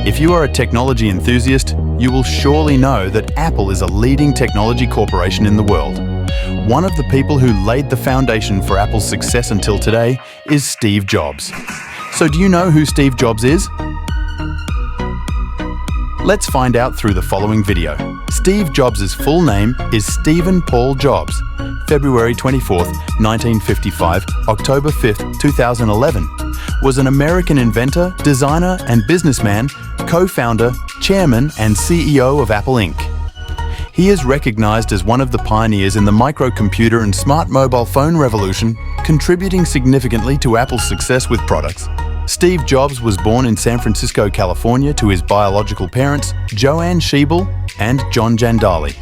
If you are a technology enthusiast, you will surely know that Apple is a leading technology corporation in the world. One of the people who laid the foundation for Apple's success until today is Steve Jobs. So do you know who Steve Jobs is? Let's find out through the following video. Steve Jobs' full name is Stephen Paul Jobs, February 24th, 1955, October 5th, 2011, was an American inventor, designer and businessman, co-founder, chairman and CEO of Apple Inc. He is recognized as one of the pioneers in the microcomputer and smart mobile phone revolution, contributing significantly to Apple's success with products. Steve Jobs was born in San Francisco, California to his biological parents, Joanne Schiebel and John Jandali.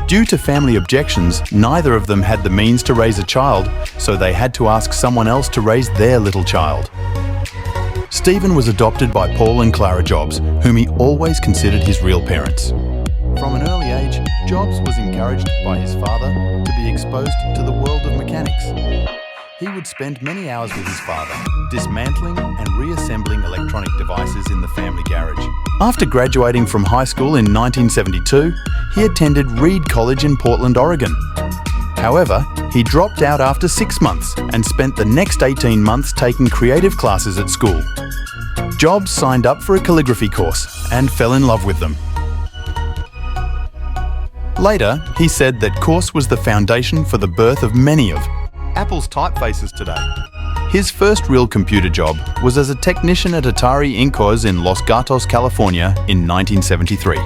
Due to family objections, neither of them had the means to raise a child, so they had to ask someone else to raise their little child. Stephen was adopted by Paul and Clara Jobs, whom he always considered his real parents. From an early age, Jobs was encouraged by his father to be exposed to the world of mechanics. He would spend many hours with his father, dismantling and reassembling electronic devices in the family garage. After graduating from high school in 1972, he attended Reed College in Portland, Oregon. However, he dropped out after 6 months and spent the next 18 months taking creative classes at school. Jobs signed up for a calligraphy course and fell in love with them. Later, he said that course was the foundation for the birth of many of Apple's typefaces today. His first real computer job was as a technician at Atari Incos in Los Gatos, California in 1973.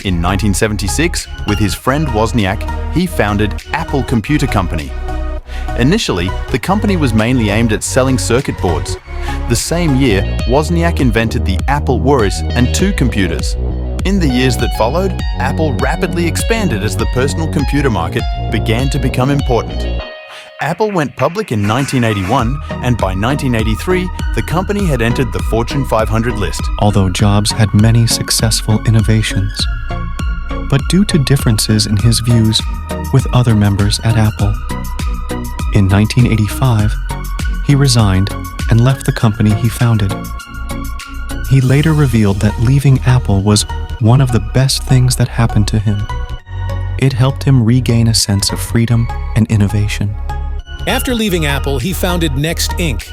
In 1976, with his friend Wozniak, he founded Apple Computer Company. Initially, the company was mainly aimed at selling circuit boards. The same year, Wozniak invented the Apple Worris and two computers. In the years that followed, Apple rapidly expanded as the personal computer market began to become important. Apple went public in 1981, and by 1983, the company had entered the Fortune 500 list. Although Jobs had many successful innovations, but due to differences in his views with other members at Apple. In 1985, he resigned and left the company he founded. He later revealed that leaving Apple was one of the best things that happened to him. It helped him regain a sense of freedom and innovation. After leaving Apple, he founded Next Inc.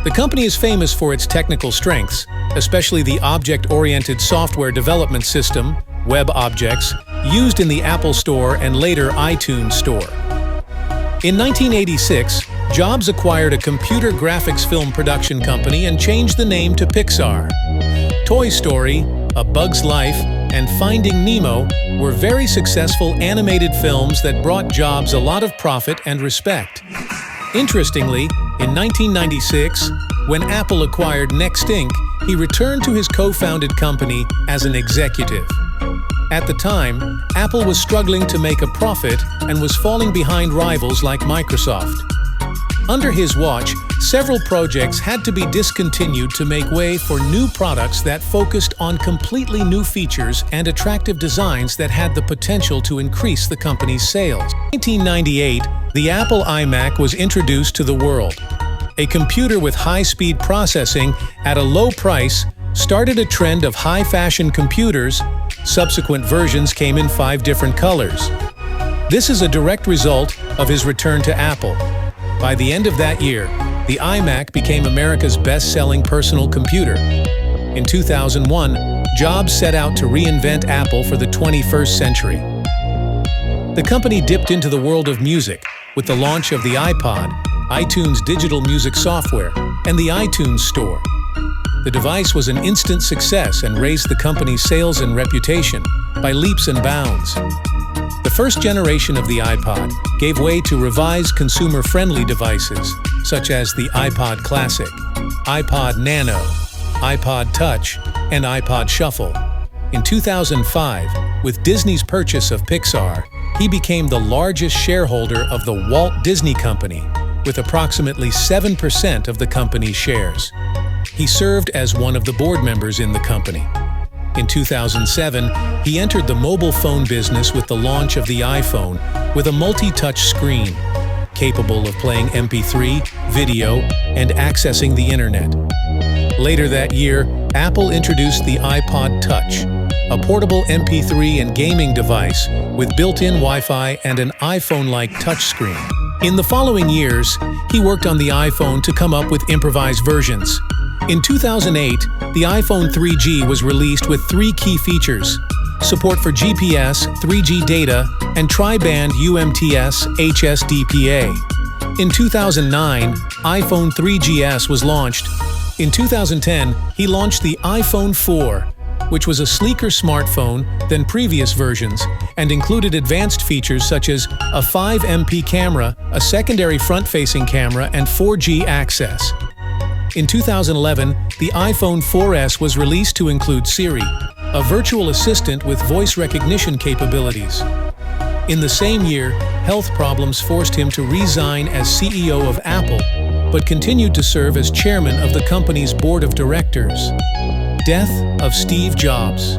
The company is famous for its technical strengths, especially the object-oriented software development system, WebObjects, used in the Apple Store and later iTunes Store. In 1986, Jobs acquired a computer graphics film production company and changed the name to Pixar. Toy Story, A Bug's Life, and Finding Nemo were very successful animated films that brought Jobs a lot of profit and respect. Interestingly, in 1996, when Apple acquired Next Inc., he returned to his co-founded company as an executive. At the time, Apple was struggling to make a profit and was falling behind rivals like Microsoft. Under his watch, several projects had to be discontinued to make way for new products that focused on completely new features and attractive designs that had the potential to increase the company's sales. In 1998, the Apple iMac was introduced to the world. A computer with high-speed processing at a low price started a trend of high-fashion computers. Subsequent versions came in 5 different colors. This is a direct result of his return to Apple. By the end of that year, the iMac became America's best-selling personal computer. In 2001, Jobs set out to reinvent Apple for the 21st century. The company dipped into the world of music with the launch of the iPod, iTunes digital music software, and the iTunes Store. The device was an instant success and raised the company's sales and reputation by leaps and bounds. The first generation of the iPod gave way to revised consumer-friendly devices, such as the iPod Classic, iPod Nano, iPod Touch, and iPod Shuffle. In 2005, with Disney's purchase of Pixar, he became the largest shareholder of the Walt Disney Company, with approximately 7% of the company's shares. He served as one of the board members in the company. In 2007, he entered the mobile phone business with the launch of the iPhone with a multi-touch screen, capable of playing MP3, video, and accessing the internet. Later that year, Apple introduced the iPod Touch, a portable MP3 and gaming device with built-in Wi-Fi and an iPhone-like touchscreen. In the following years, he worked on the iPhone to come up with improvised versions. In 2008, the iPhone 3G was released with 3 key features: support for GPS, 3G data, and tri-band UMTS HSDPA. In 2009, iPhone 3GS was launched. In 2010, he launched the iPhone 4, which was a sleeker smartphone than previous versions and included advanced features such as a 5MP camera, a secondary front-facing camera, and 4G access. In 2011, the iPhone 4S was released to include Siri, a virtual assistant with voice recognition capabilities. In the same year, health problems forced him to resign as CEO of Apple, but continued to serve as chairman of the company's board of directors. Death of Steve Jobs.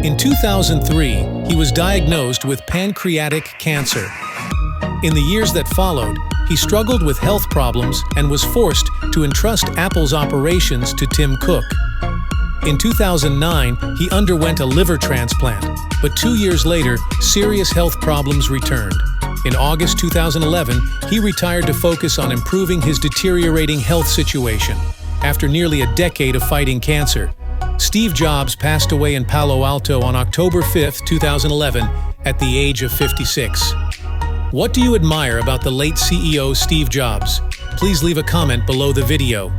In 2003, he was diagnosed with pancreatic cancer. In the years that followed, he struggled with health problems and was forced to entrust Apple's operations to Tim Cook. In 2009, he underwent a liver transplant, but 2 years later, serious health problems returned. In August 2011, he retired to focus on improving his deteriorating health situation. After nearly a decade of fighting cancer, Steve Jobs passed away in Palo Alto on October 5, 2011, at the age of 56. What do you admire about the late CEO Steve Jobs? Please leave a comment below the video.